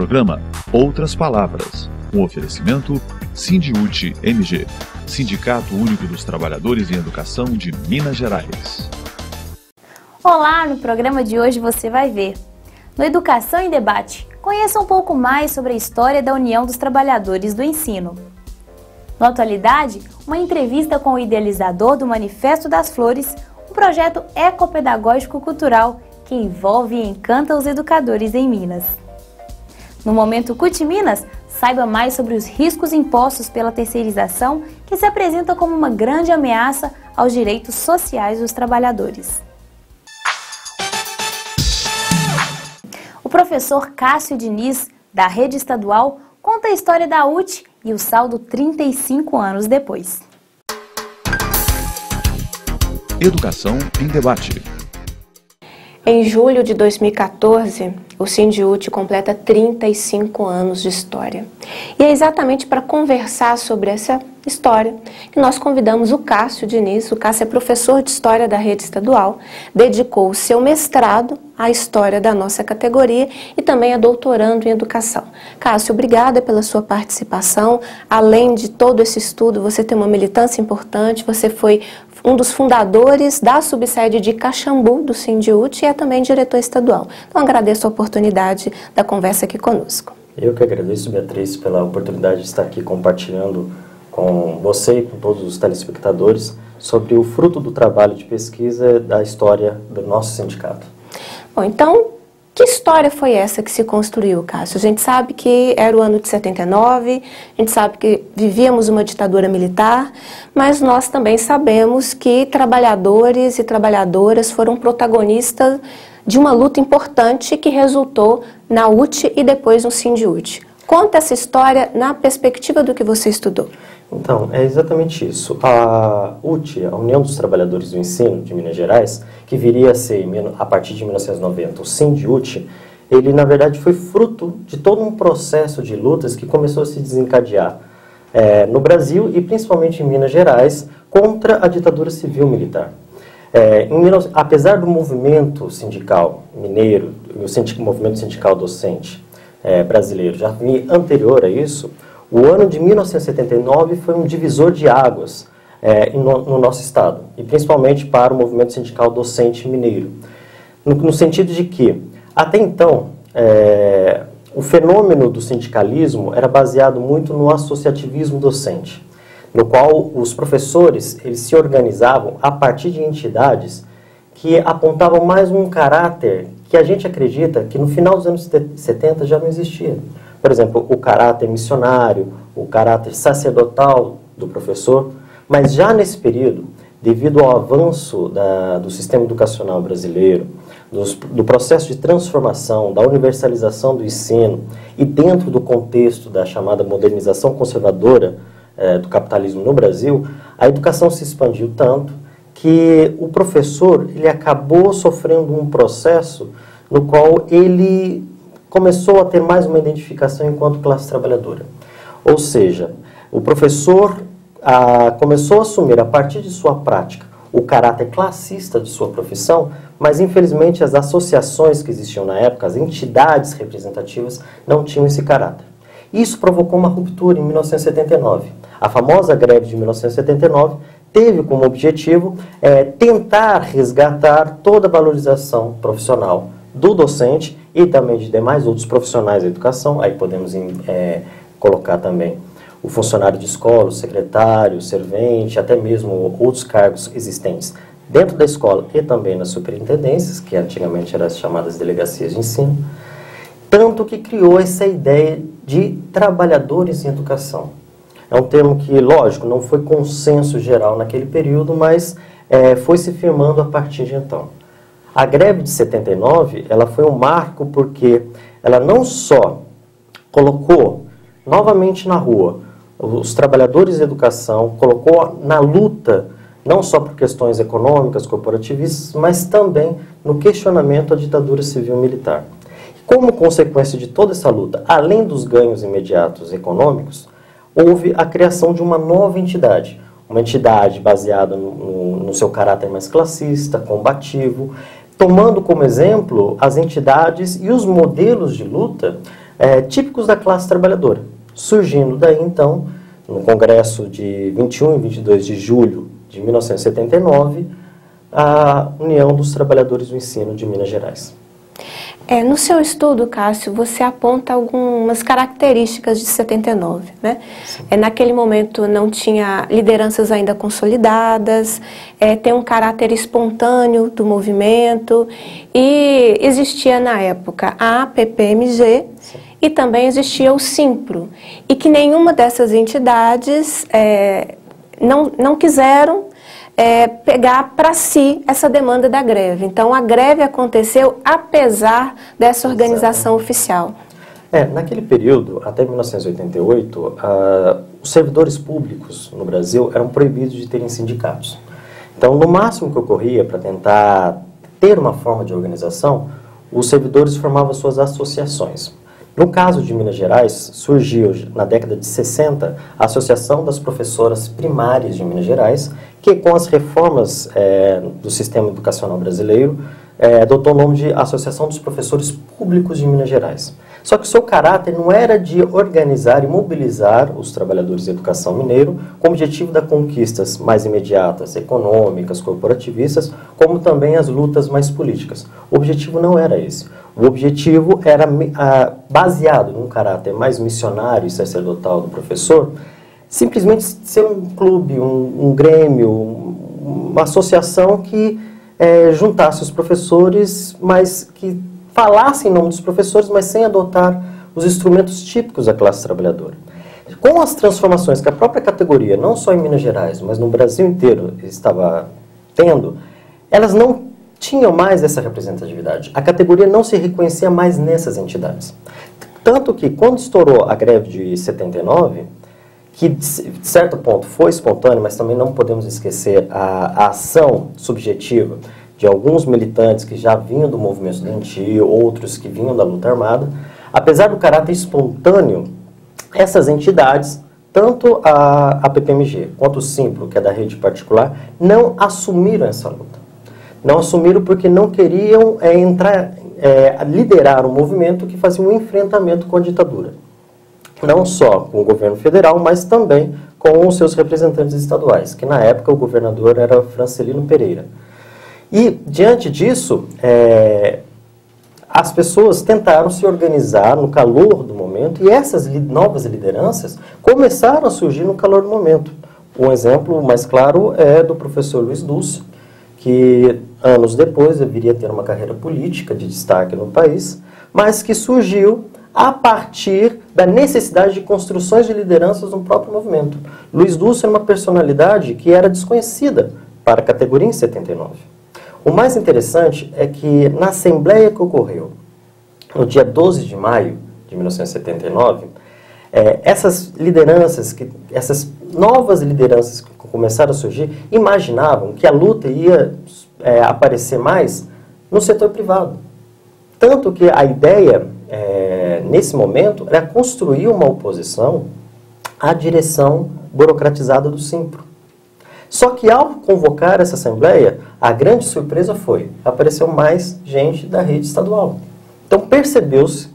programa Outras Palavras, um oferecimento Sindiúti MG, Sindicato Único dos Trabalhadores em Educação de Minas Gerais. Olá, no programa de hoje você vai ver. No Educação em Debate, conheça um pouco mais sobre a história da União dos Trabalhadores do Ensino. Na atualidade, uma entrevista com o idealizador do Manifesto das Flores, um projeto ecopedagógico cultural que envolve e encanta os educadores em Minas. No Momento CUT Minas, saiba mais sobre os riscos impostos pela terceirização que se apresenta como uma grande ameaça aos direitos sociais dos trabalhadores. O professor Cássio Diniz, da Rede Estadual, conta a história da UTE e o saldo 35 anos depois. Educação em Debate. Em julho de 2014, o Sindiúti completa 35 anos de história. E é exatamente para conversar sobre essa história que nós convidamos o Cássio Diniz. O Cássio é professor de História da Rede Estadual, dedicou o seu mestrado à história da nossa categoria e também é doutorando em Educação. Cássio, obrigada pela sua participação. Além de todo esse estudo, você tem uma militância importante, você foi um dos fundadores da subsede de Caxambu, do Sindiúti, e é também diretor estadual. Então, agradeço a oportunidade da conversa aqui conosco. Eu que agradeço, Beatriz, pela oportunidade de estar aqui compartilhando com você e com todos os telespectadores sobre o fruto do trabalho de pesquisa da história do nosso sindicato. Bom, então, que história foi essa que se construiu, Cássio? A gente sabe que era o ano de 79, a gente sabe que vivíamos uma ditadura militar, mas nós também sabemos que trabalhadores e trabalhadoras foram protagonistas de uma luta importante que resultou na UTE e depois no Sindiúti. Conta essa história na perspectiva do que você estudou. Então, é exatamente isso. A UTE, a União dos Trabalhadores do Ensino de Minas Gerais, que viria a ser, a partir de 1990, o Sindiúti, ele, na verdade, foi fruto de todo um processo de lutas que começou a se desencadear no Brasil e principalmente em Minas Gerais contra a ditadura civil-militar. Apesar do movimento sindical mineiro, o movimento sindical docente brasileiro já vinha anterior a isso, o ano de 1979 foi um divisor de águas no nosso estado, e principalmente para o movimento sindical docente mineiro, no sentido de que, até então, o fenômeno do sindicalismo era baseado muito no associativismo docente, no qual os professores eles se organizavam a partir de entidades que apontavam mais um caráter que a gente acredita que no final dos anos 70 já não existia. Por exemplo, o caráter missionário, o caráter sacerdotal do professor, mas já nesse período, devido ao avanço do sistema educacional brasileiro, do processo de transformação, da universalização do ensino e dentro do contexto da chamada modernização conservadora do capitalismo no Brasil, a educação se expandiu tanto que o professor ele acabou sofrendo um processo no qual ele começou a ter mais uma identificação enquanto classe trabalhadora. Ou seja, o professor começou a assumir, a partir de sua prática, o caráter classista de sua profissão, mas infelizmente as associações que existiam na época, as entidades representativas, não tinham esse caráter. Isso provocou uma ruptura em 1979. A famosa greve de 1979 teve como objetivo tentar resgatar toda a valorização profissional do docente e também de demais outros profissionais da educação. Aí podemos colocar também o funcionário de escola, o secretário, o servente, até mesmo outros cargos existentes dentro da escola e também nas superintendências, que antigamente eram as chamadas delegacias de ensino, tanto que criou essa ideia de trabalhadores em educação. É um termo que, lógico, não foi consenso geral naquele período, mas foi se firmando a partir de então. A greve de 79, ela foi um marco porque ela não só colocou novamente na rua os trabalhadores de educação, colocou na luta, não só por questões econômicas, corporativistas, mas também no questionamento à ditadura civil-militar. Como consequência de toda essa luta, além dos ganhos imediatos econômicos, houve a criação de uma nova entidade, uma entidade baseada no seu caráter mais classista, combativo, tomando como exemplo as entidades e os modelos de luta típicos da classe trabalhadora, surgindo daí então, no Congresso de 21 e 22 de julho de 1979, a União dos Trabalhadores do Ensino de Minas Gerais. No seu estudo, Cássio, você aponta algumas características de 79, né? Naquele momento não tinha lideranças ainda consolidadas, tem um caráter espontâneo do movimento e existia na época a APPMG e também existia o Simpro, e que nenhuma dessas entidades não quiseram pegar para si essa demanda da greve. Então, a greve aconteceu apesar dessa organização oficial. Naquele período, até 1988, os servidores públicos no Brasil eram proibidos de terem sindicatos. Então, no máximo que ocorria para tentar ter uma forma de organização, os servidores formavam suas associações. No caso de Minas Gerais, surgiu na década de 60 a Associação das Professoras Primárias de Minas Gerais, que com as reformas do sistema educacional brasileiro, adotou o nome de Associação dos Professores Públicos de Minas Gerais. Só que o seu caráter não era de organizar e mobilizar os trabalhadores de educação mineiro com o objetivo das conquistas mais imediatas, econômicas, corporativistas, como também as lutas mais políticas. O objetivo não era esse. O objetivo era baseado num caráter mais missionário e sacerdotal do professor, simplesmente ser um clube, um grêmio, uma associação que juntasse os professores, mas que falassem em nome dos professores, mas sem adotar os instrumentos típicos da classe trabalhadora. Com as transformações que a própria categoria, não só em Minas Gerais, mas no Brasil inteiro, estava tendo, elas não tinham mais essa representatividade. A categoria não se reconhecia mais nessas entidades. Tanto que, quando estourou a greve de 79, que de certo ponto foi espontânea, mas também não podemos esquecer a ação subjetiva de alguns militantes que já vinham do movimento estudantil, outros que vinham da luta armada, apesar do caráter espontâneo, essas entidades, tanto a PPMG quanto o Simpro, que é da rede particular, não assumiram essa luta. Não assumiram porque não queriam liderar um movimento que fazia um enfrentamento com a ditadura. Não só com o governo federal, mas também com os seus representantes estaduais, que na época o governador era Francelino Pereira. E, diante disso, as pessoas tentaram se organizar no calor do momento e essas novas lideranças começaram a surgir no calor do momento. Um exemplo mais claro é do professor Luiz Dulce, que anos depois viria a ter uma carreira política de destaque no país, mas que surgiu a partir da necessidade de construções de lideranças no próprio movimento. Luiz Dulce era uma personalidade que era desconhecida para a categoria em 79. O mais interessante é que na assembleia que ocorreu no dia 12 de maio de 1979, essas novas lideranças que começaram a surgir, imaginavam que a luta ia aparecer mais no setor privado. Tanto que a ideia, nesse momento, era construir uma oposição à direção burocratizada do Simpro. Só que ao convocar essa assembleia, a grande surpresa foi, apareceu mais gente da rede estadual. Então percebeu-se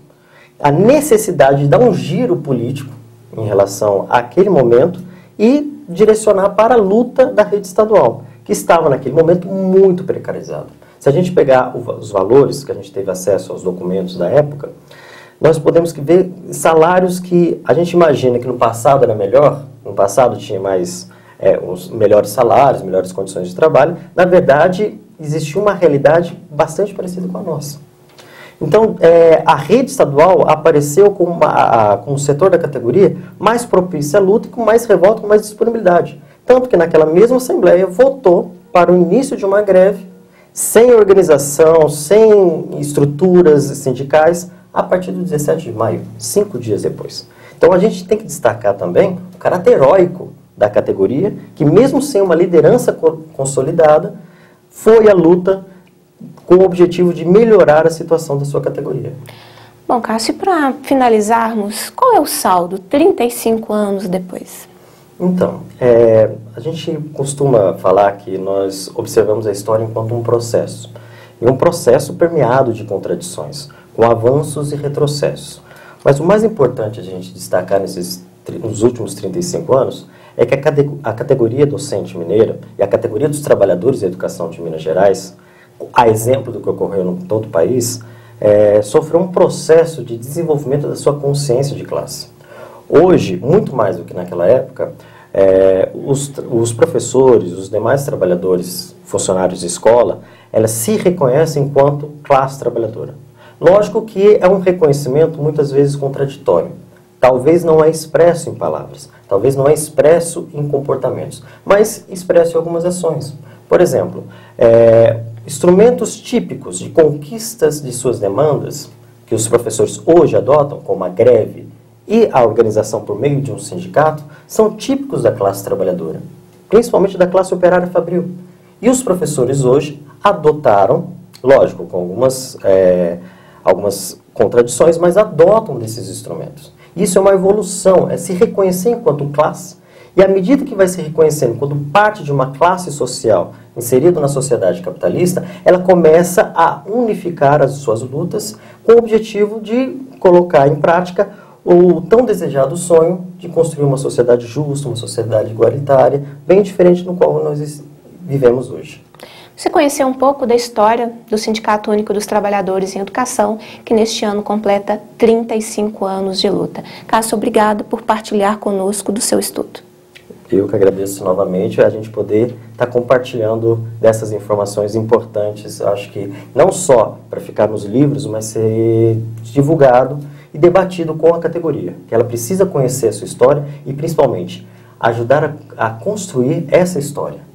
a necessidade de dar um giro político em relação àquele momento e direcionar para a luta da rede estadual, que estava naquele momento muito precarizada. Se a gente pegar os valores, que a gente teve acesso aos documentos da época, nós podemos ver salários que a gente imagina que no passado era melhor, no passado tinha mais os melhores salários, melhores condições de trabalho. Na verdade, existia uma realidade bastante parecida com a nossa. Então, a rede estadual apareceu como o setor da categoria mais propício à luta, com mais revolta, com mais disponibilidade. Tanto que naquela mesma assembleia votou para o início de uma greve, sem organização, sem estruturas sindicais, a partir do 17 de maio, 5 dias depois. Então, a gente tem que destacar também o caráter heróico da categoria, que mesmo sem uma liderança consolidada, foi a luta com o objetivo de melhorar a situação da sua categoria. Bom, Cássio, para finalizarmos, qual é o saldo 35 anos depois? Então, a gente costuma falar que nós observamos a história enquanto um processo. E um processo permeado de contradições, com avanços e retrocessos. Mas o mais importante a gente destacar nos últimos 35 anos é que a categoria docente mineira e a categoria dos trabalhadores da educação de Minas Gerais, a exemplo do que ocorreu em todo o país, sofreu um processo de desenvolvimento da sua consciência de classe. Hoje, muito mais do que naquela época, os professores, os demais trabalhadores, funcionários de escola, elas se reconhecem enquanto classe trabalhadora. Lógico que é um reconhecimento muitas vezes contraditório. Talvez não é expresso em palavras, talvez não é expresso em comportamentos, mas expresso em algumas ações. Por exemplo, instrumentos típicos de conquistas de suas demandas, que os professores hoje adotam, como a greve e a organização por meio de um sindicato, são típicos da classe trabalhadora, principalmente da classe operária fabril. E os professores hoje adotaram, lógico, com algumas contradições, mas adotam desses instrumentos. Isso é uma evolução, é se reconhecer enquanto classe, e à medida que vai se reconhecendo quando parte de uma classe social inserida na sociedade capitalista, ela começa a unificar as suas lutas com o objetivo de colocar em prática o tão desejado sonho de construir uma sociedade justa, uma sociedade igualitária, bem diferente do qual nós vivemos hoje. Você conheceu um pouco da história do Sindicato Único dos Trabalhadores em Educação, que neste ano completa 35 anos de luta. Cássio, obrigado por partilhar conosco do seu estudo. Eu que agradeço novamente a gente poder estar compartilhando dessas informações importantes. Acho que não só para ficar nos livros, mas ser divulgado e debatido com a categoria, que ela precisa conhecer a sua história e, principalmente, ajudar a construir essa história.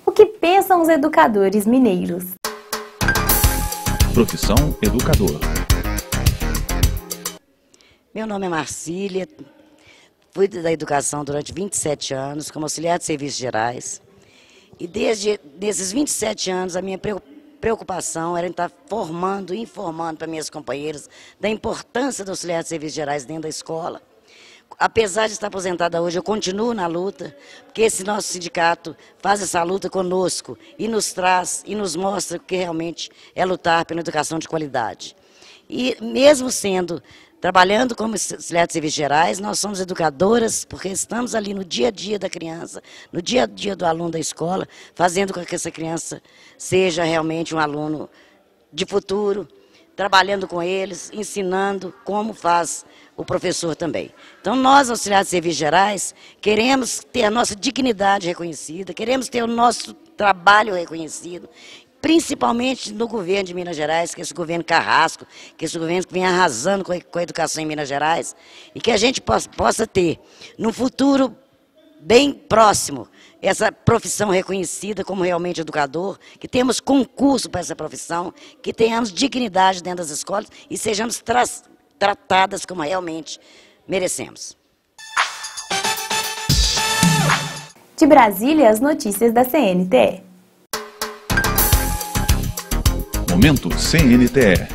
O que pensam os educadores mineiros? Profissão educador. Meu nome é Marcília, fui da educação durante 27 anos como auxiliar de serviços gerais. E desde esses 27 anos a minha preocupação era em estar formando e informando para minhas companheiras da importância do auxiliar de serviços gerais dentro da escola. Apesar de estar aposentada hoje, eu continuo na luta, porque esse nosso sindicato faz essa luta conosco e nos traz e nos mostra o que realmente é lutar pela educação de qualidade. E mesmo trabalhando como auxiliar de serviços gerais, nós somos educadoras, porque estamos ali no dia a dia da criança, no dia a dia do aluno da escola, fazendo com que essa criança seja realmente um aluno de futuro, trabalhando com eles, ensinando como faz o professor também. Então, nós, auxiliares de serviços gerais, queremos ter a nossa dignidade reconhecida, queremos ter o nosso trabalho reconhecido, principalmente no governo de Minas Gerais, que é esse governo carrasco, que é esse governo que vem arrasando com a educação em Minas Gerais, e que a gente possa ter, num futuro bem próximo, essa profissão reconhecida como realmente educador, que temos concurso para essa profissão, que tenhamos dignidade dentro das escolas e sejamos tratadas como realmente merecemos. De Brasília, as notícias da CNTE. Momento CNTE.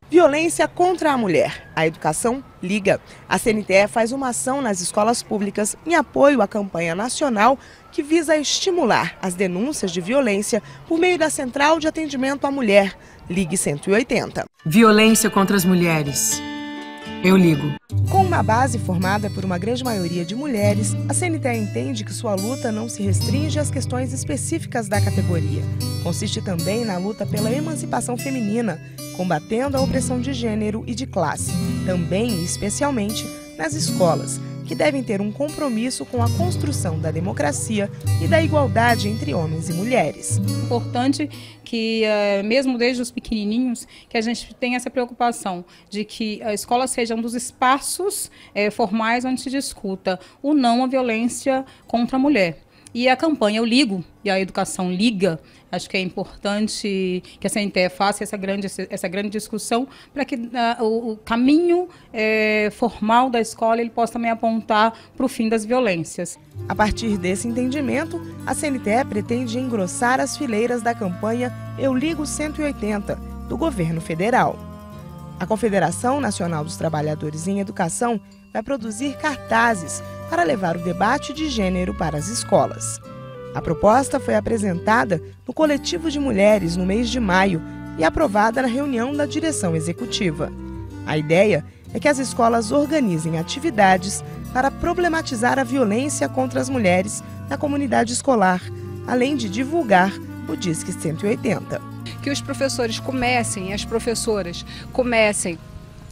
Violência contra a mulher. A educação liga. A CNTE faz uma ação nas escolas públicas em apoio à campanha nacional que visa estimular as denúncias de violência por meio da Central de Atendimento à Mulher, Ligue 180. Violência contra as mulheres. Eu ligo. Com uma base formada por uma grande maioria de mulheres, a CNTE entende que sua luta não se restringe às questões específicas da categoria. Consiste também na luta pela emancipação feminina, combatendo a opressão de gênero e de classe, também e especialmente nas escolas, que devem ter um compromisso com a construção da democracia e da igualdade entre homens e mulheres. Importante que, mesmo desde os pequenininhos, que a gente tenha essa preocupação de que a escola seja um dos espaços formais onde se discuta o não à violência contra a mulher. E a campanha Eu Ligo, e a educação liga, acho que é importante que a CNTE faça essa grande discussão para que o caminho formal da escola ele possa também apontar para o fim das violências. A partir desse entendimento, a CNTE pretende engrossar as fileiras da campanha Eu Ligo 180, do governo federal. A Confederação Nacional dos Trabalhadores em Educação vai produzir cartazes para levar o debate de gênero para as escolas. A proposta foi apresentada no Coletivo de Mulheres no mês de maio e aprovada na reunião da direção executiva. A ideia é que as escolas organizem atividades para problematizar a violência contra as mulheres na comunidade escolar, além de divulgar o Disque 180. Que os professores comecem, as professoras comecem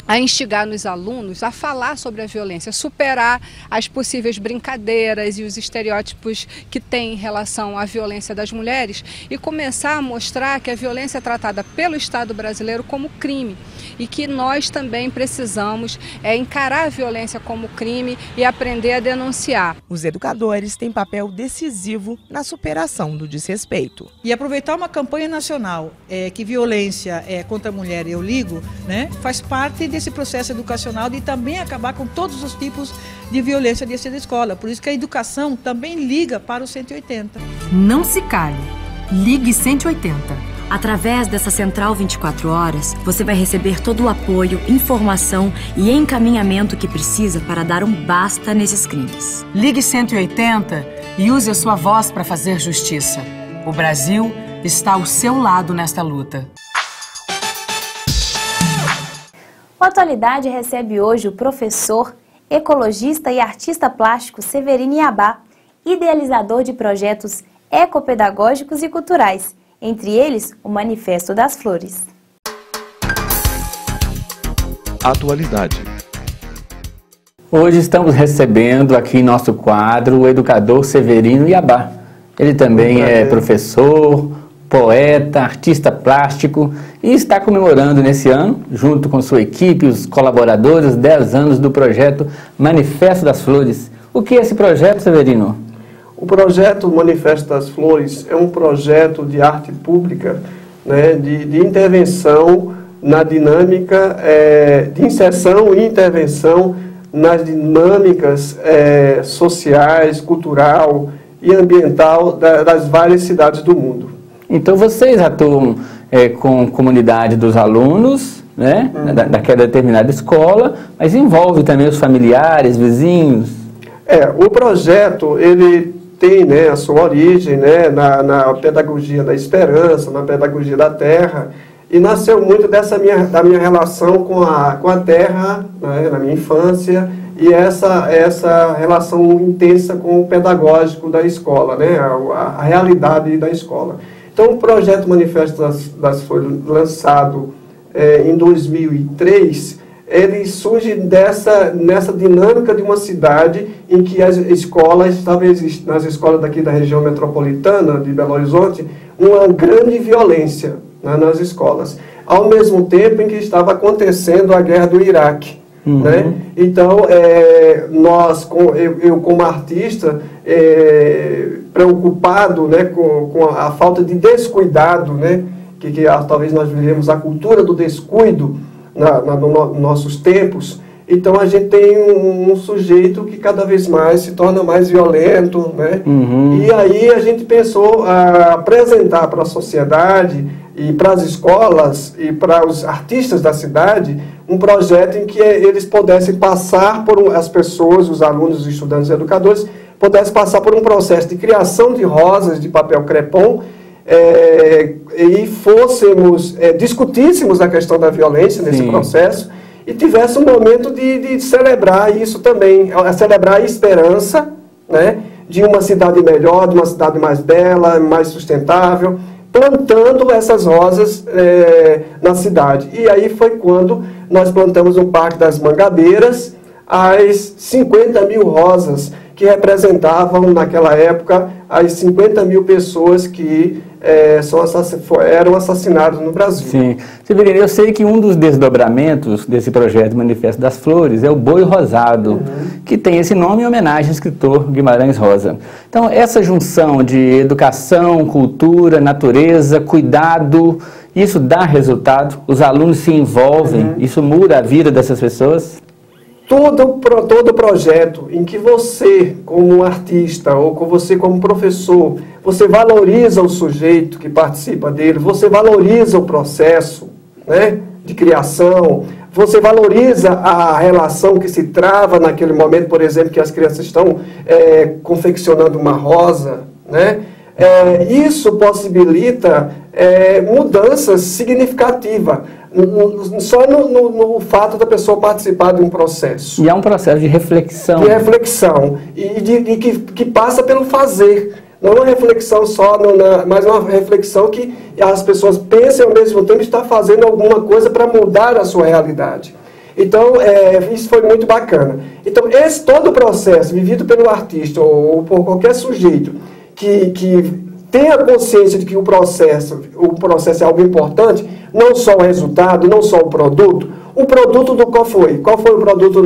a instigar nos alunos a falar sobre a violência, superar as possíveis brincadeiras e os estereótipos que tem em relação à violência das mulheres e começar a mostrar que a violência é tratada pelo Estado brasileiro como crime e que nós também precisamos encarar a violência como crime e aprender a denunciar. Os educadores têm papel decisivo na superação do desrespeito. E aproveitar uma campanha nacional que violência contra a mulher eu ligo, né, faz parte desse processo educacional de também acabar com todos os tipos de violência dentro da escola. Por isso que a educação também liga para o 180. Não se cale. Ligue 180. Através dessa Central 24 Horas, você vai receber todo o apoio, informação e encaminhamento que precisa para dar um basta nesses crimes. Ligue 180 e use a sua voz para fazer justiça. O Brasil está ao seu lado nesta luta. O Atualidade recebe hoje o professor, ecologista e artista plástico Severino Iabá, idealizador de projetos ecopedagógicos e culturais, entre eles o Manifesto das Flores. Atualidade. Hoje estamos recebendo aqui em nosso quadro o educador Severino Iabá. Ele também é professor, poeta, artista plástico e está comemorando nesse ano, junto com sua equipe e os colaboradores, 10 anos do projeto Manifesto das Flores. O que é esse projeto, Severino? O projeto Manifesto das Flores é um projeto de arte pública, né, de intervenção na dinâmica, de inserção e intervenção nas dinâmicas sociais, cultural e ambiental das várias cidades do mundo. Então vocês atuam com a comunidade dos alunos, né, daquela determinada escola, mas envolve também os familiares, vizinhos? O projeto, ele tem, né, a sua origem, né, na pedagogia da esperança, na pedagogia da terra, e nasceu muito da minha relação com a terra, né, na minha infância, e essa relação intensa com o pedagógico da escola, né, a realidade da escola. Então, o projeto Manifesto das Flores, lançado em 2003, ele surge nessa dinâmica de uma cidade em que as escolas, talvez nas escolas daqui da região metropolitana de Belo Horizonte, uma grande violência, né, nas escolas. Ao mesmo tempo em que estava acontecendo a guerra do Iraque. Né? Então, eu como artista, preocupado, né, com a falta de descuidado, né, que talvez nós vivemos a cultura do descuido nos nossos tempos, então a gente tem um sujeito que cada vez mais se torna mais violento, né? E aí a gente pensou a apresentar para a sociedade e para as escolas e para os artistas da cidade um projeto em que eles pudessem passar as pessoas, os alunos, os estudantes e educadores, pudessem passar por um processo de criação de rosas de papel crepom, e discutíssemos a questão da violência nesse processo e tivesse um momento de celebrar isso também, celebrar a esperança, né, de uma cidade melhor, de uma cidade mais bela, mais sustentável, plantando essas rosas na cidade. E aí foi quando nós plantamos no Parque das Mangabeiras as 50 mil rosas que representavam, naquela época, as 50 mil pessoas que eram assassinadas no Brasil. Sim. Severino, eu sei que um dos desdobramentos desse projeto Manifesto das Flores é o Boi Rosado, que tem esse nome em homenagem ao escritor Guimarães Rosa. Então, essa junção de educação, cultura, natureza, cuidado, isso dá resultado? Os alunos se envolvem? Isso muda a vida dessas pessoas? Todo projeto em que você, como artista, ou você como professor, você valoriza o sujeito que participa dele, você valoriza o processo, né, de criação, você valoriza a relação que se trava naquele momento, por exemplo, que as crianças estão confeccionando uma rosa, né? Isso possibilita mudança significativa, só no fato da pessoa participar de um processo. E é um processo de reflexão. De reflexão, e que passa pelo fazer. Não uma reflexão só, mas uma reflexão que as pessoas pensem ao mesmo tempo estar fazendo alguma coisa para mudar a sua realidade. Então, isso foi muito bacana. Então, todo o processo vivido pelo artista ou por qualquer sujeito que tenha consciência de que o processo é algo importante, não só o resultado, não só o produto do qual foi? Qual foi o produto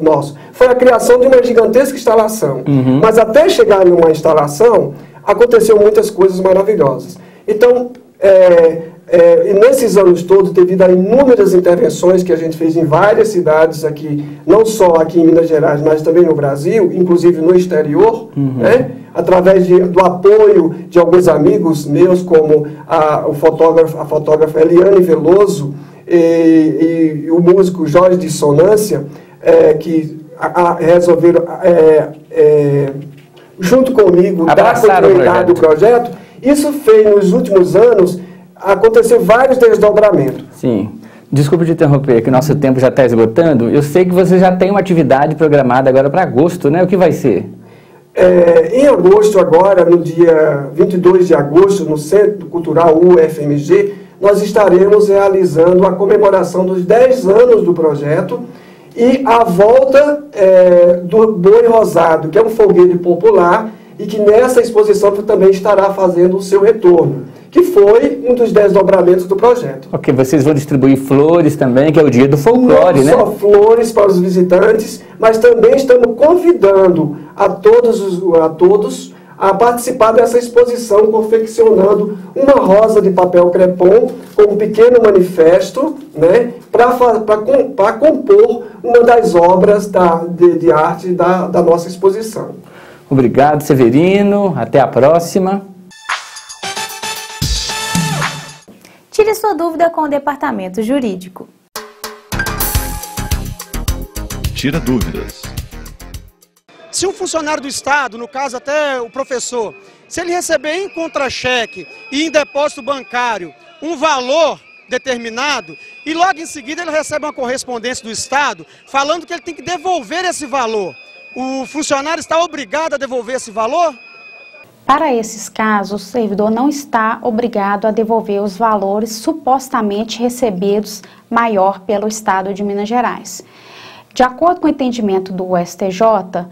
nosso? Foi a criação de uma gigantesca instalação. Mas até chegar numa instalação, aconteceu muitas coisas maravilhosas. Então, e nesses anos todos, devido a inúmeras intervenções que a gente fez em várias cidades aqui, não só aqui em Minas Gerais, mas também no Brasil, inclusive no exterior, né? Através do apoio de alguns amigos meus, como a fotógrafa Eliane Veloso e o músico Jorge de Sonância, que resolveram, junto comigo, dar continuidade do projeto. Isso fez, nos últimos anos, acontecer vários desdobramentos. Sim. Desculpe te interromper, que o nosso tempo já está esgotando. Eu sei que você já tem uma atividade programada agora para agosto, né? O que vai ser? Em agosto agora, no dia 22 de agosto, no Centro Cultural UFMG, nós estaremos realizando a comemoração dos 10 anos do projeto e a volta do Boi Rosado, que é um foguete popular e que nessa exposição também estará fazendo o seu retorno, que foi um dos desdobramentos do projeto. Ok, vocês vão distribuir flores também, que é o dia do folclore, né? Não só flores para os visitantes, mas também estamos convidando a todos a participar dessa exposição, confeccionando uma rosa de papel crepom com um pequeno manifesto, né, para compor uma das obras de arte da nossa exposição. Obrigado, Severino. Até a próxima. Tire sua dúvida com o Departamento Jurídico. Tira dúvidas. Se um funcionário do Estado, no caso até o professor, se ele receber em contra-cheque e em depósito bancário um valor determinado e logo em seguida ele recebe uma correspondência do Estado falando que ele tem que devolver esse valor, o funcionário está obrigado a devolver esse valor? Para esses casos, o servidor não está obrigado a devolver os valores supostamente recebidos maior pelo Estado de Minas Gerais. De acordo com o entendimento do STJ,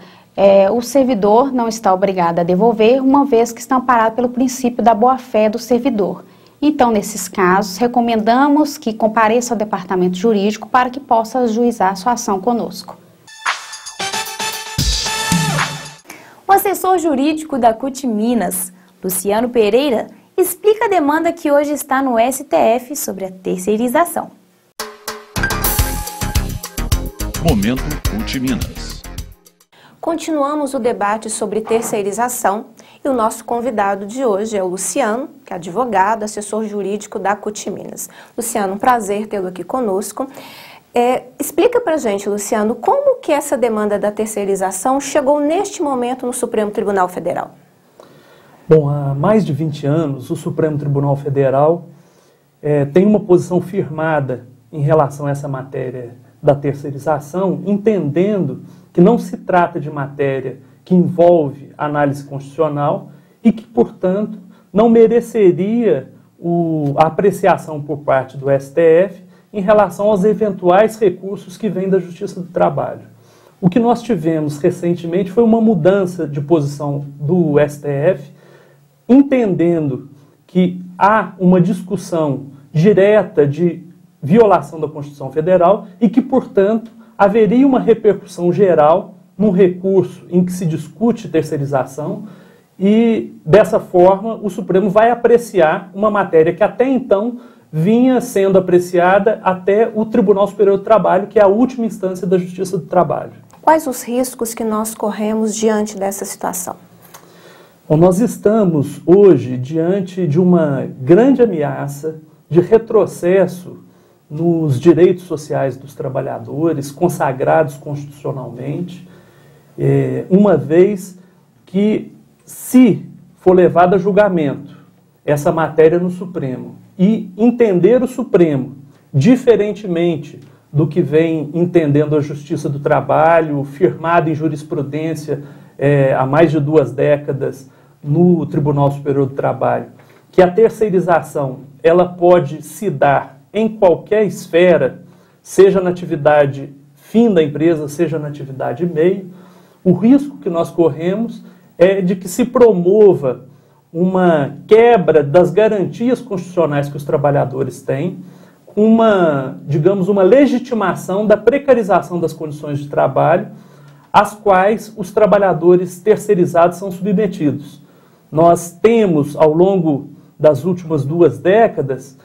o servidor não está obrigado a devolver, uma vez que está amparado pelo princípio da boa-fé do servidor. Então, nesses casos, recomendamos que compareça ao Departamento Jurídico para que possa ajuizar sua ação conosco. O assessor jurídico da CUT Minas, Luciano Pereira, explica a demanda que hoje está no STF sobre a terceirização. Momento CUT Minas. Continuamos o debate sobre terceirização e o nosso convidado de hoje é o Luciano, que é advogado, assessor jurídico da CUT Minas. Luciano, um prazer tê-lo aqui conosco. Explica pra gente, Luciano, como que essa demanda da terceirização chegou neste momento no Supremo Tribunal Federal? Bom, há mais de 20 anos, o Supremo Tribunal Federal tem uma posição firmada em relação a essa matéria da terceirização, entendendo que não se trata de matéria que envolve análise constitucional e que, portanto, não mereceria a apreciação por parte do STF em relação aos eventuais recursos que vêm da Justiça do Trabalho. O que nós tivemos recentemente foi uma mudança de posição do STF, entendendo que há uma discussão direta de violação da Constituição Federal e que, portanto, haveria uma repercussão geral num recurso em que se discute terceirização e, dessa forma, o Supremo vai apreciar uma matéria que até então vinha sendo apreciada até o Tribunal Superior do Trabalho, que é a última instância da Justiça do Trabalho. Quais os riscos que nós corremos diante dessa situação? Bom, nós estamos hoje diante de uma grande ameaça de retrocesso nos direitos sociais dos trabalhadores, consagrados constitucionalmente, uma vez que, se for levado a julgamento essa matéria no Supremo e entender o Supremo diferentemente do que vem entendendo a Justiça do Trabalho, firmado em jurisprudência há mais de 2 décadas no Tribunal Superior do Trabalho, que a terceirização ela pode se dar em qualquer esfera, seja na atividade fim da empresa, seja na atividade meio, o risco que nós corremos é de que se promova uma quebra das garantias constitucionais que os trabalhadores têm, digamos, uma legitimação da precarização das condições de trabalho às quais os trabalhadores terceirizados são submetidos. Nós temos, ao longo das últimas 2 décadas,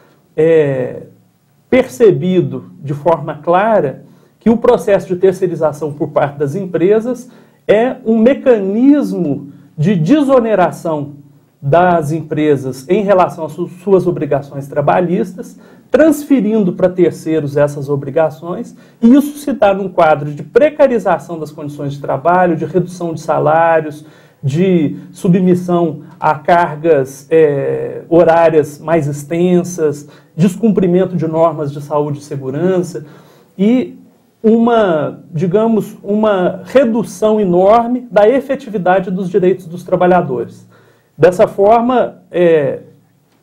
percebido de forma clara que o processo de terceirização por parte das empresas é um mecanismo de desoneração das empresas em relação às suas obrigações trabalhistas, transferindo para terceiros essas obrigações, e isso se dá num quadro de precarização das condições de trabalho, de redução de salários, de submissão a cargas horárias mais extensas, descumprimento de normas de saúde e segurança, e digamos, uma redução enorme da efetividade dos direitos dos trabalhadores. Dessa forma,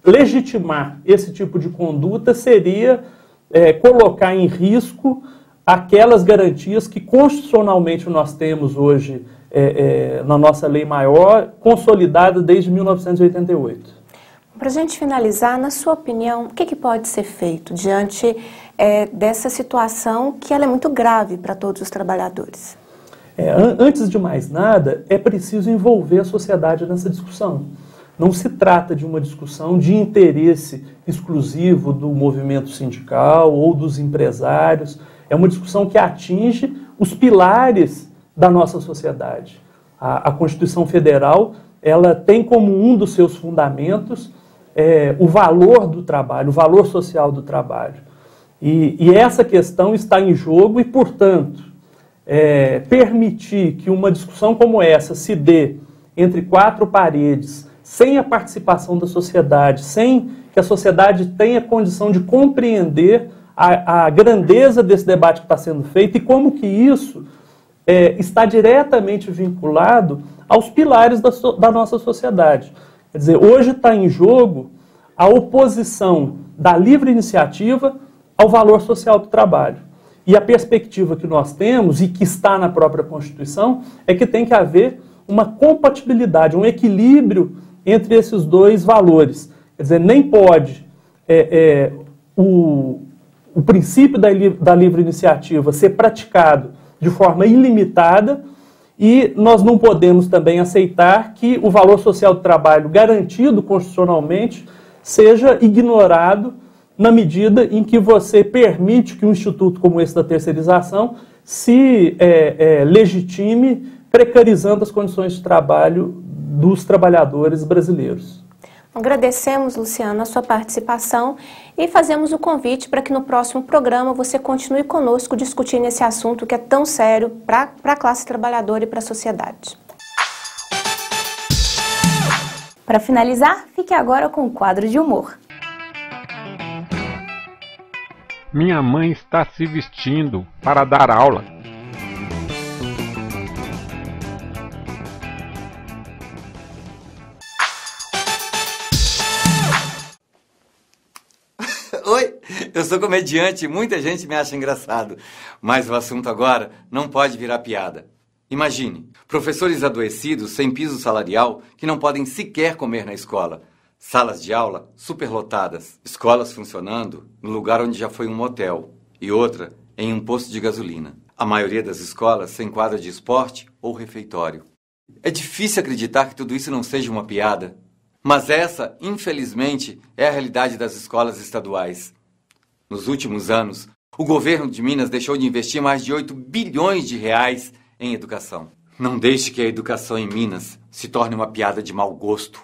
legitimar esse tipo de conduta seria colocar em risco aquelas garantias que constitucionalmente nós temos hoje na nossa lei maior, consolidada desde 1988. Para a gente finalizar, na sua opinião, o que pode ser feito diante dessa situação que ela é muito grave para todos os trabalhadores? Antes de mais nada, é preciso envolver a sociedade nessa discussão. Não se trata de uma discussão de interesse exclusivo do movimento sindical ou dos empresários. É uma discussão que atinge os pilares da nossa sociedade. A Constituição Federal ela tem como um dos seus fundamentos o valor do trabalho, o valor social do trabalho. E essa questão está em jogo e, portanto, permitir que uma discussão como essa se dê entre 4 paredes, sem a participação da sociedade, sem que a sociedade tenha condição de compreender a grandeza desse debate que está sendo feito e como que isso está diretamente vinculado aos pilares da nossa sociedade. Quer dizer, hoje está em jogo a oposição da livre iniciativa ao valor social do trabalho. E a perspectiva que nós temos, e que está na própria Constituição, é que tem que haver uma compatibilidade, um equilíbrio entre esses 2 valores. Quer dizer, nem pode o princípio da livre iniciativa ser praticado de forma ilimitada, e nós não podemos também aceitar que o valor social do trabalho garantido constitucionalmente seja ignorado na medida em que você permite que um instituto como esse da terceirização se legitime precarizando as condições de trabalho dos trabalhadores brasileiros. Agradecemos, Luciano, a sua participação e fazemos o convite para que no próximo programa você continue conosco discutindo esse assunto que é tão sério para a classe trabalhadora e para a sociedade. Para finalizar, fique agora com o quadro de humor. Minha mãe está se vestindo para dar aula. Oi, eu sou comediante e muita gente me acha engraçado. Mas o assunto agora não pode virar piada. Imagine, professores adoecidos sem piso salarial que não podem sequer comer na escola. Salas de aula superlotadas. Escolas funcionando no lugar onde já foi um motel. E outra em um posto de gasolina. A maioria das escolas sem quadra de esporte ou refeitório. É difícil acreditar que tudo isso não seja uma piada. Mas essa, infelizmente, é a realidade das escolas estaduais. Nos últimos anos, o governo de Minas deixou de investir mais de 8 bilhões de reais em educação. Não deixe que a educação em Minas se torne uma piada de mau gosto.